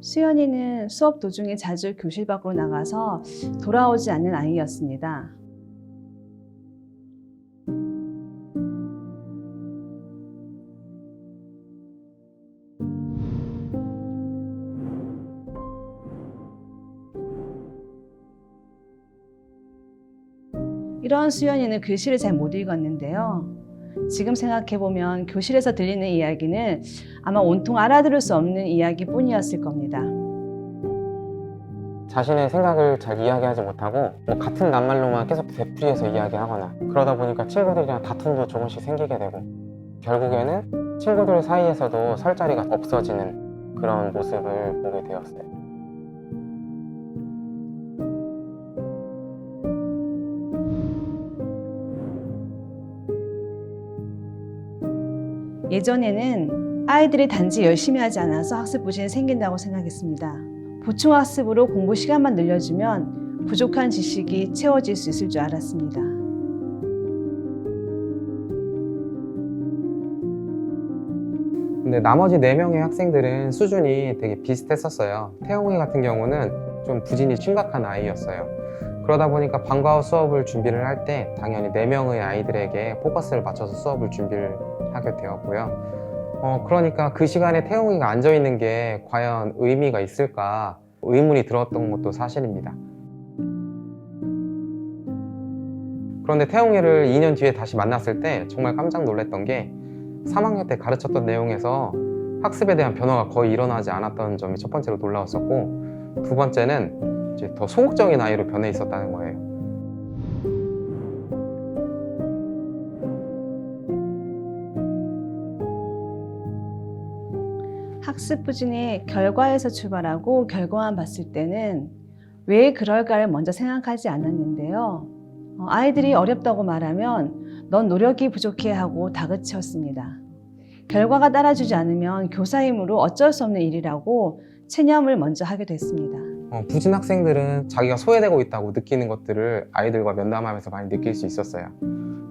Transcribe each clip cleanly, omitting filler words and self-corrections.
수연이는 수업 도중에 자주 교실 밖으로 나가서 돌아오지 않는 아이였습니다. 이런 수연이는 글씨를 잘 못 읽었는데요. 지금 생각해보면 교실에서 들리는 이야기는 아마 온통 알아들을 수 없는 이야기뿐이었을 겁니다. 자신의 생각을 잘 이야기하지 못하고 같은 낱말로만 계속 되풀이해서 이야기하거나 그러다 보니까 친구들이랑 다툼도 조금씩 생기게 되고 결국에는 친구들 사이에서도 설 자리가 없어지는 그런 모습을 보게 되었어요. 예전에는 아이들이 단지 열심히 하지 않아서 학습 부진이 생긴다고 생각했습니다. 보충학습으로 공부 시간만 늘려주면 부족한 지식이 채워질 수 있을 줄 알았습니다. 근데 나머지 4명의 학생들은 수준이 되게 비슷했었어요. 태용이 같은 경우는 좀 부진이 심각한 아이였어요. 그러다 보니까 방과 후 수업을 준비를 할 때 당연히 4명의 아이들에게 포커스를 맞춰서 수업을 준비를 하게 되었고요. 그러니까 그 시간에 태용이가 앉아있는 게 과연 의미가 있을까 의문이 들었던 것도 사실입니다. 그런데 태용이를 2년 뒤에 다시 만났을 때 정말 깜짝 놀랐던 게 3학년 때 가르쳤던 내용에서 학습에 대한 변화가 거의 일어나지 않았던 점이 첫 번째로 놀라웠었고, 두 번째는 이제 더 소극적인 아이로 변해 있었다는 거예요. 학습 부진이 결과에서 출발하고 결과만 봤을 때는 왜 그럴까를 먼저 생각하지 않았는데요. 아이들이 어렵다고 말하면 넌 노력이 부족해 하고 다그쳤습니다. 결과가 따라주지 않으면 교사의 힘으로 어쩔 수 없는 일이라고 체념을 먼저 하게 됐습니다. 부진 학생들은 자기가 소외되고 있다고 느끼는 것들을 아이들과 면담하면서 많이 느낄 수 있었어요.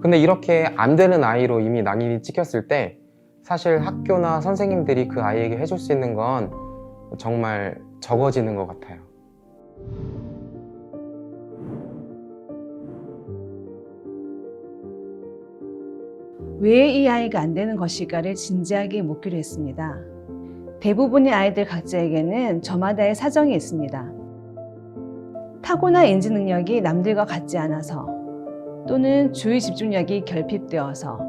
근데 이렇게 안 되는 아이로 이미 낙인이 찍혔을 때 사실 학교나 선생님들이 그 아이에게 해줄 수 있는 건 정말 적어지는 것 같아요. 왜 이 아이가 안 되는 것일까를 진지하게 묻기로 했습니다. 대부분의 아이들 각자에게는 저마다의 사정이 있습니다. 타고난 인지 능력이 남들과 같지 않아서, 또는 주의 집중력이 결핍되어서,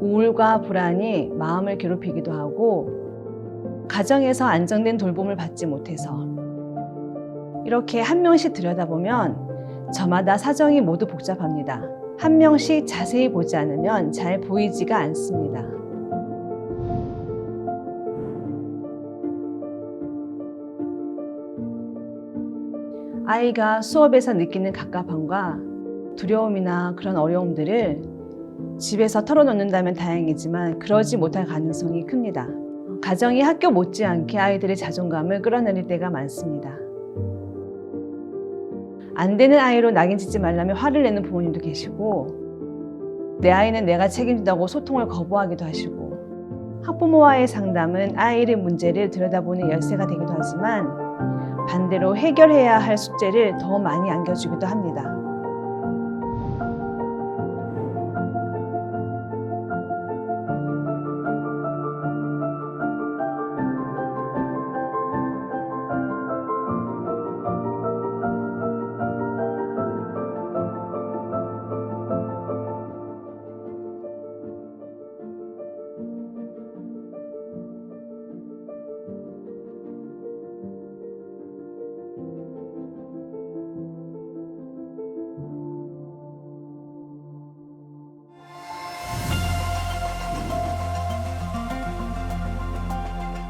우울과 불안이 마음을 괴롭히기도 하고, 가정에서 안정된 돌봄을 받지 못해서, 이렇게 한 명씩 들여다보면 저마다 사정이 모두 복잡합니다. 한 명씩 자세히 보지 않으면 잘 보이지가 않습니다. 아이가 수업에서 느끼는 갑갑함과 두려움이나 그런 어려움들을 집에서 털어놓는다면 다행이지만 그러지 못할 가능성이 큽니다. 가정이 학교 못지않게 아이들의 자존감을 끌어내릴 때가 많습니다. 안 되는 아이로 낙인 찍지 말라며 화를 내는 부모님도 계시고, 내 아이는 내가 책임진다고 소통을 거부하기도 하시고, 학부모와의 상담은 아이의 문제를 들여다보는 열쇠가 되기도 하지만 반대로 해결해야 할 숙제를 더 많이 안겨주기도 합니다.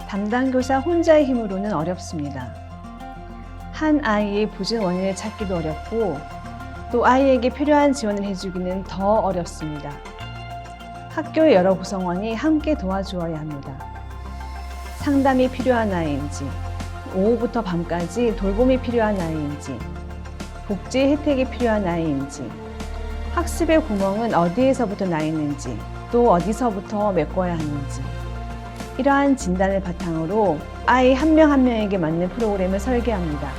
담당 교사 혼자의 힘으로는 어렵습니다. 한 아이의 부진 원인을 찾기도 어렵고, 또 아이에게 필요한 지원을 해주기는 더 어렵습니다. 학교의 여러 구성원이 함께 도와주어야 합니다. 상담이 필요한 아이인지, 오후부터 밤까지 돌봄이 필요한 아이인지, 복지 혜택이 필요한 아이인지, 학습의 구멍은 어디에서부터 나 있는지, 또 어디서부터 메꿔야 하는지, 이러한 진단을 바탕으로 아이 한 명 한 명에게 맞는 프로그램을 설계합니다.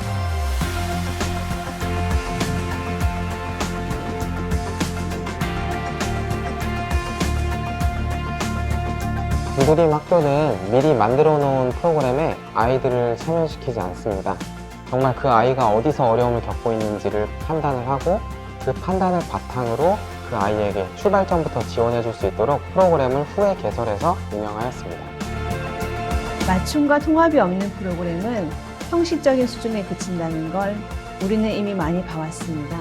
두드림 학교는 미리 만들어 놓은 프로그램에 아이들을 참여시키지 않습니다. 정말 그 아이가 어디서 어려움을 겪고 있는지를 판단을 하고 그 판단을 바탕으로 그 아이에게 출발점부터 지원해 줄 수 있도록 프로그램을 후에 개설해서 운영하였습니다. 맞춤과 통합이 없는 프로그램은 형식적인 수준에 그친다는 걸 우리는 이미 많이 봐왔습니다.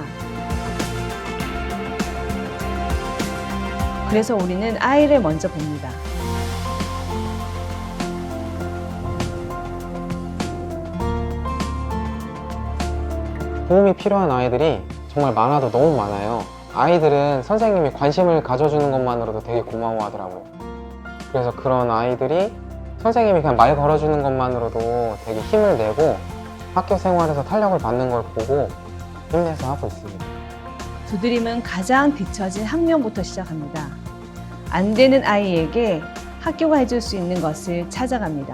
그래서 우리는 아이를 먼저 봅니다. 도움이 필요한 아이들이 정말 많아도 너무 많아요. 아이들은 선생님이 관심을 가져주는 것만으로도 되게 고마워하더라고요. 그래서 그런 아이들이 선생님이 그냥 말 걸어주는 것만으로도 되게 힘을 내고 학교 생활에서 탄력을 받는 걸 보고 힘내서 하고 있습니다. 두드림은 가장 뒤처진 학년부터 시작합니다. 안 되는 아이에게 학교가 해줄 수 있는 것을 찾아갑니다.